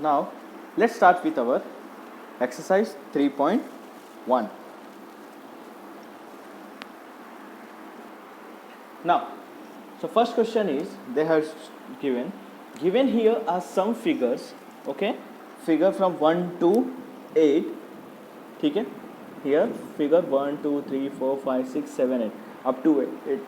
Now, let's start with our exercise 3.1. Now, so first question is they have given here are some figures, okay, figure from 1 to 8, ठीक है, here figure 1 2 3 4 5 6 7 8 up to 8.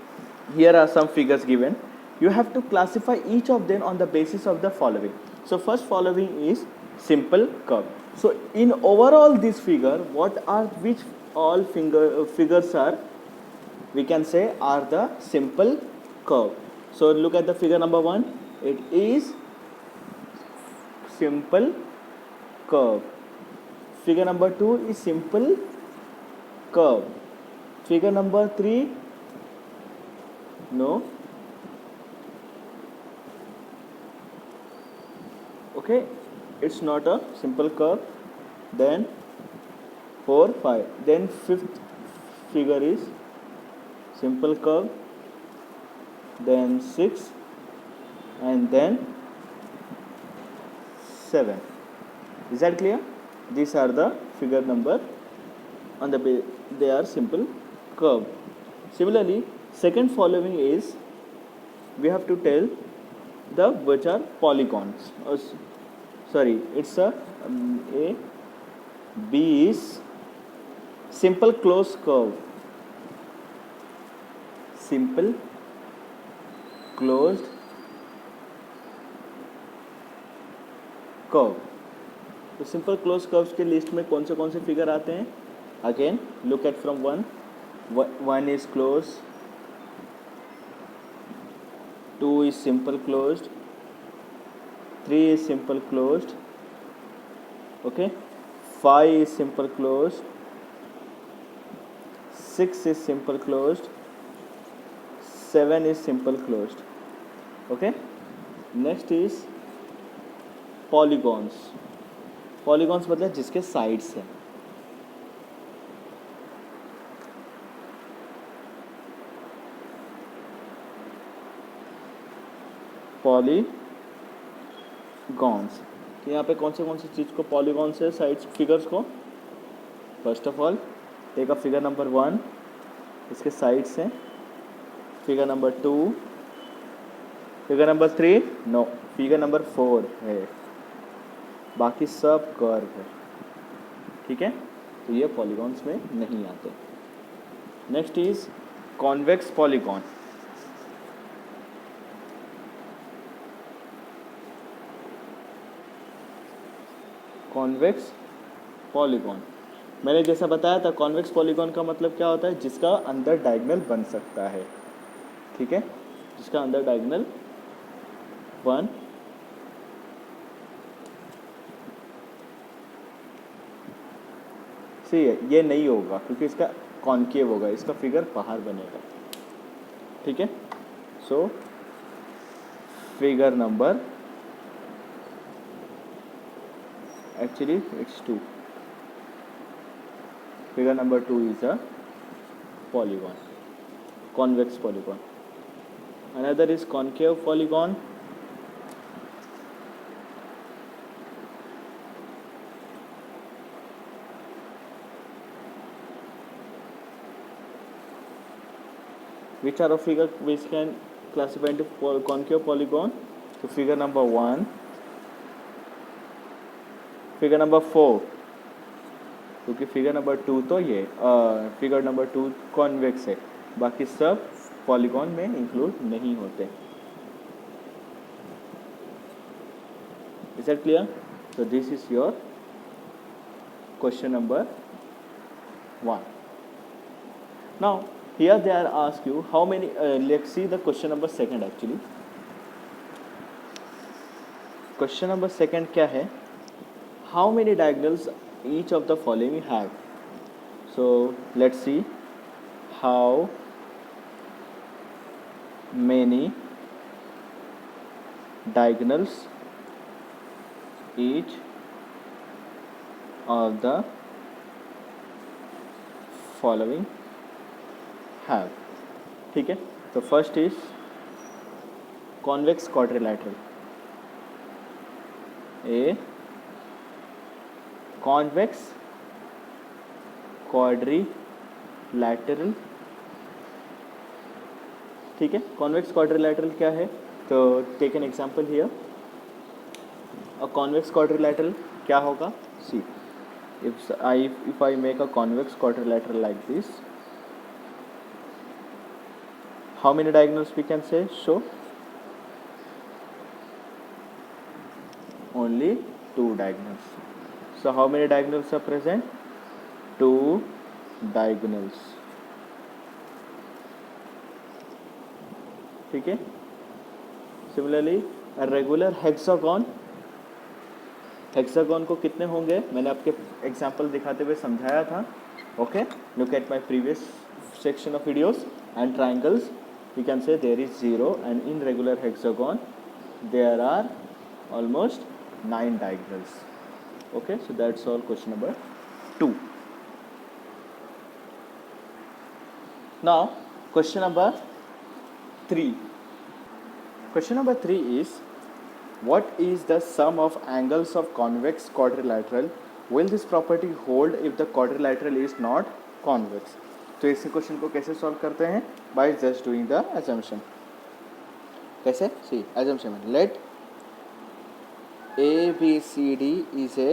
Here are some figures given. You have to classify each of them on the basis of the following. So first following is simple curve. So in overall this figure, what are which all figures are, we can say, are the simple curve. So look at the figure number 1. It is simple curve. Figure number 2 is simple curve. Figure number 3, no. Okay, it's not a simple curve. Then 4 5. Then fifth figure is simple curve. Then 6, and then 7. Is that clear? These are the figure number on the base. They are simple curve. Similarly, second following is, we have to tell the which are polygons. Sorry, it's a B is simple closed curve. Simple closed curve. तो simple close curves के list में कौन से figure आते हैं? Again look at from 1 is close, 2 is simple closed, 3 is simple closed, okay, 5 is simple closed, 6 is simple closed, 7 is simple closed, okay. Next is polygons. Polygons मतलब जिसके sides हैं. Polygons, तो यहाँ पे कौन से चीज़ को पॉलीगॉन्स है साइड्स फिगर्स को? First of all take a figure number 1, इसके साइड्स हैं. Figure number 2, figure number 3, no, figure number 4 है, बाकी सब कर्व है, ठीक है. तो ये पॉलीगॉन्स में नहीं आते. Next is convex polygon. Convex polygon मैंने जैसा बताया था, कॉन्वेक्स पॉलीगॉन का मतलब क्या होता है? जिसका अंदर डायगोनल बन सकता है, ठीक है, जिसका अंदर डायगोनल बन सही है. ये नहीं होगा क्योंकि इसका कॉन्केव होगा, इसका फिगर बाहर बनेगा, ठीक है. So figure number, actually it's 2. Figure number 2 is a polygon, convex polygon. Another is concave polygon. Which are a figure which can classify into concave polygon? So figure number 1, figure number 4, क्योंकि figure number 2 तो ये figure number 2 convex है, बाकी सब polygon में include नहीं होते. Is that clear? So this is your question number 1. Now here they are asked you how many, let's see the question number 2 actually. Question number 2 क्या है? How many diagonals each of the following have? So let's see how many diagonals each of the following have. ठीक है, तो first is convex quadrilateral. A convex quadrilateral, ठीक है। Convex quadrilateral क्या है, तो take an example here. A convex quadrilateral क्या होगा, सी if I make a convex quadrilateral like this, how many diagonals we can say show, only 2 diagonals. So how many diagonals are present, 2 diagonals, ठीक है। Similarly a regular hexagon, hexagon को कितने होंगे, मैंने आपके example दिखाते हुए समझाया था, okay. Look at my previous section of videos. And triangles we can say there is 0 and in regular hexagon there are almost 9 diagonals, okay. So that's all question number 2. Now question number 3. Question number 3 is, what is the sum of angles of convex quadrilateral? Will this property hold if the quadrilateral is not convex? तो इस question को कैसे solve करते हैं, by just doing the assumption. कैसे, सी assumption में let ABCD is a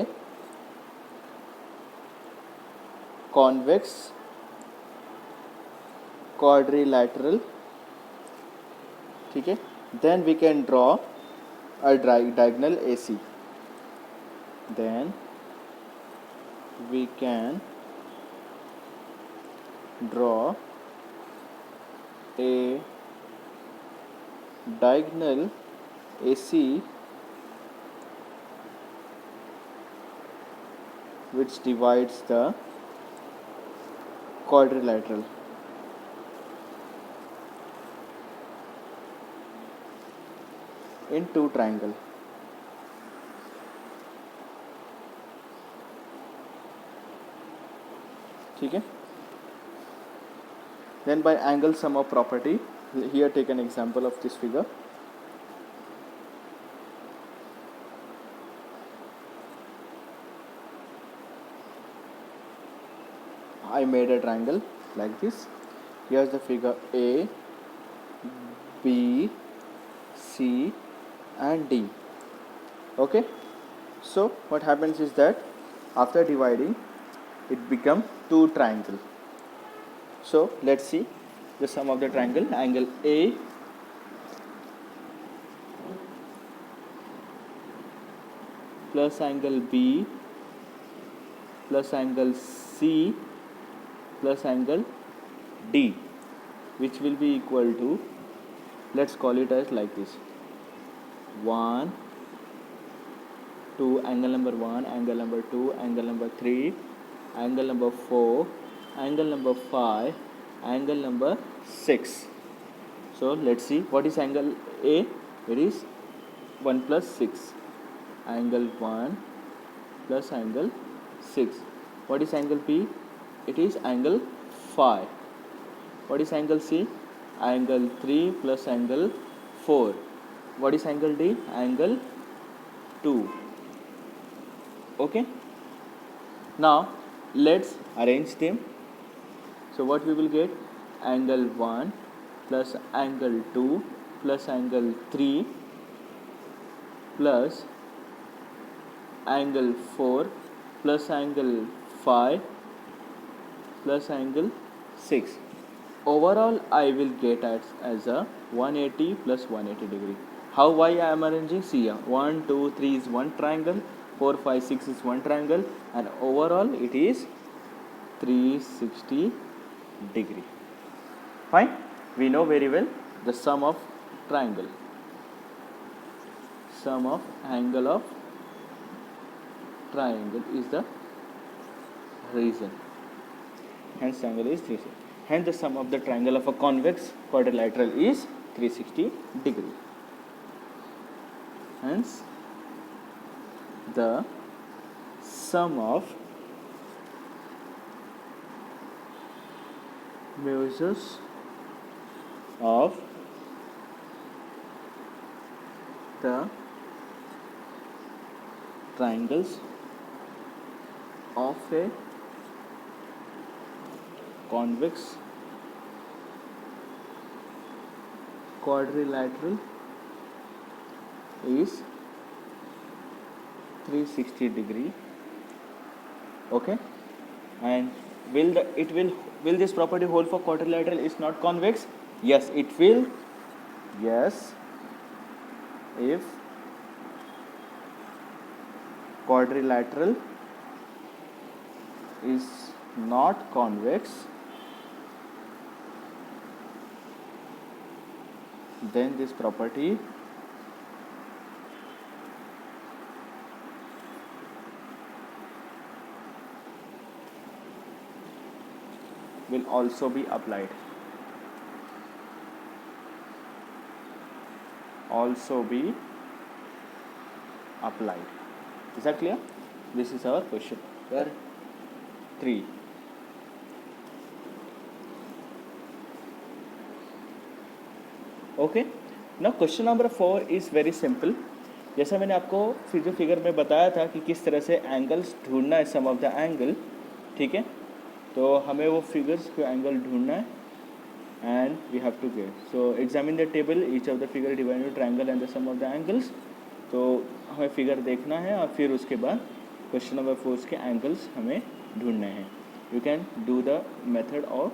convex quadrilateral, ठीक है। Then we can draw a diagonal AC. Then we can draw a diagonal AC which divides the quadrilateral. In two triangle, ठीक है। Then by angle sum of property, here take an example of this figure. I made a triangle like this. Here's the figure A, B, C and D, okay. So what happens is that after dividing it become 2 triangle. So let's see the sum of the triangle. Angle A plus angle B plus angle C plus angle D, which will be equal to, let's call it as like this, 1, 2, angle number 1, angle number 2, angle number 3, angle number 4, angle number 5, angle number 6. So let's see what is angle A. It is 1 plus 6. Angle 1 plus angle 6. What is angle B? It is angle 5. What is angle C? Angle 3 plus angle 4. What is angle D? Angle 2. Okay. Now let's arrange them. So what we will get? Angle 1 plus angle 2 plus angle 3 plus angle 4 plus angle 5 plus angle 6. Overall I will get as a 180 plus 180 degree. How why I am arranging? See here, 1, 2, 3 is one triangle, 4, 5, 6 is one triangle, and overall it is 360 degree. Fine. We know very well the sum of triangle. Sum of angle of triangle is the reason. Hence angle is 360. Hence the sum of the triangle of a convex quadrilateral is 360 degree. Hence the sum of measures of the triangles of a convex quadrilateral is 360 degree. Okay, and will this property hold for quadrilateral is not convex? Yes, it will. Yes, if quadrilateral is not convex, then this property will also be applied. Is that clear? This is our question. Where 3. Okay. Now question number 4 is very simple. जैसा मैंने आपको figure में बताया था कि किस तरह से एंगल्स ढूंढना है, सम ऑफ द एंगल. ठीक है, तो हमें वो फिगर्स को एंगल ढूंढना है and we have to get. So examine the table, each of the figure divide into triangle and the sum of the angles. तो हमें फिगर देखना है और फिर उसके बाद क्वेश्चन नंबर 4 के एंगल्स हमें ढूंढने हैं. You can do the method और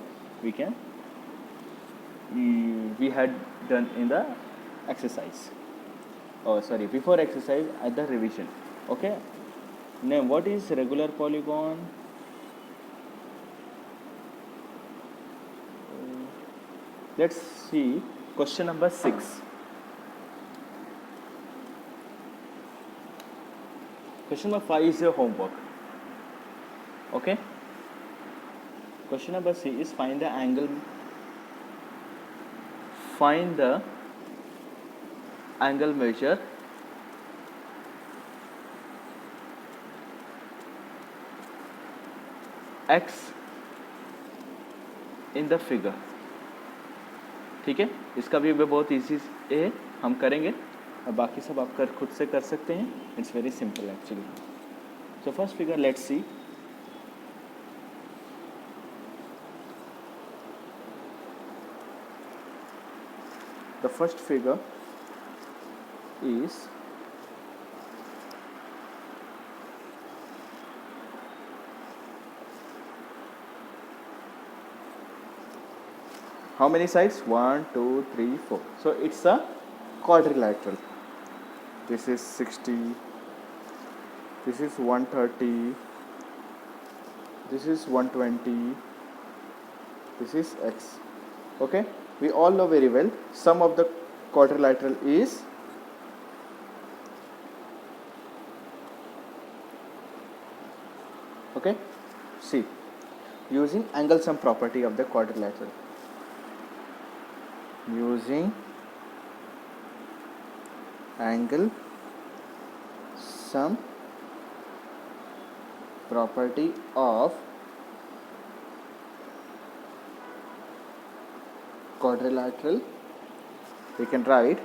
we had done in the exercise, before exercise at the revision. Okay, now what is regular polygon? Let's see question number 6. Question number 5 is your homework. Okay, question number 6 is find the angle measure x in the figure. ठीक है, इसका भी बहुत easy है, हम करेंगे और बाकी सब आप खुद से कर सकते हैं. It's very simple actually. So first figure let's see. The first figure is how many sides? 1, 2, 3, 4. So it's a quadrilateral. This is 60. This is 130. This is 120. This is x. Okay. We all know very well sum of the quadrilateral is okay. See, using angle sum property of the quadrilateral, using angle sum property of quadrilateral, we can write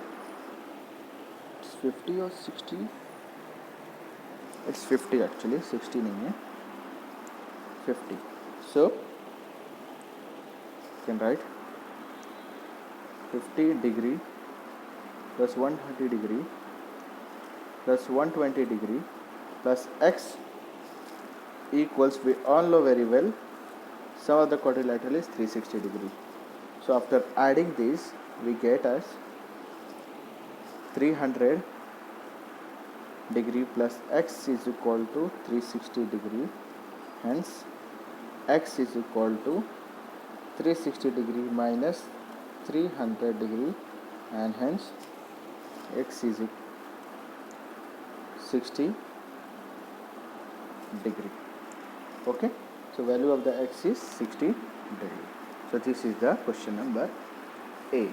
it's 50 or 60. It's 50 actually, 60 नहीं है, 50. So you can write 50 degree plus 130 degree plus 120 degree plus x equals, we all know very well, sum of the quadrilateral is 360 degree. So after adding these, we get as 300 degree plus x is equal to 360 degree. Hence, x is equal to 360 degree minus 300 degree, and hence x is 60 degree. Okay, so value of the x is 60 degree. So this is the question number A.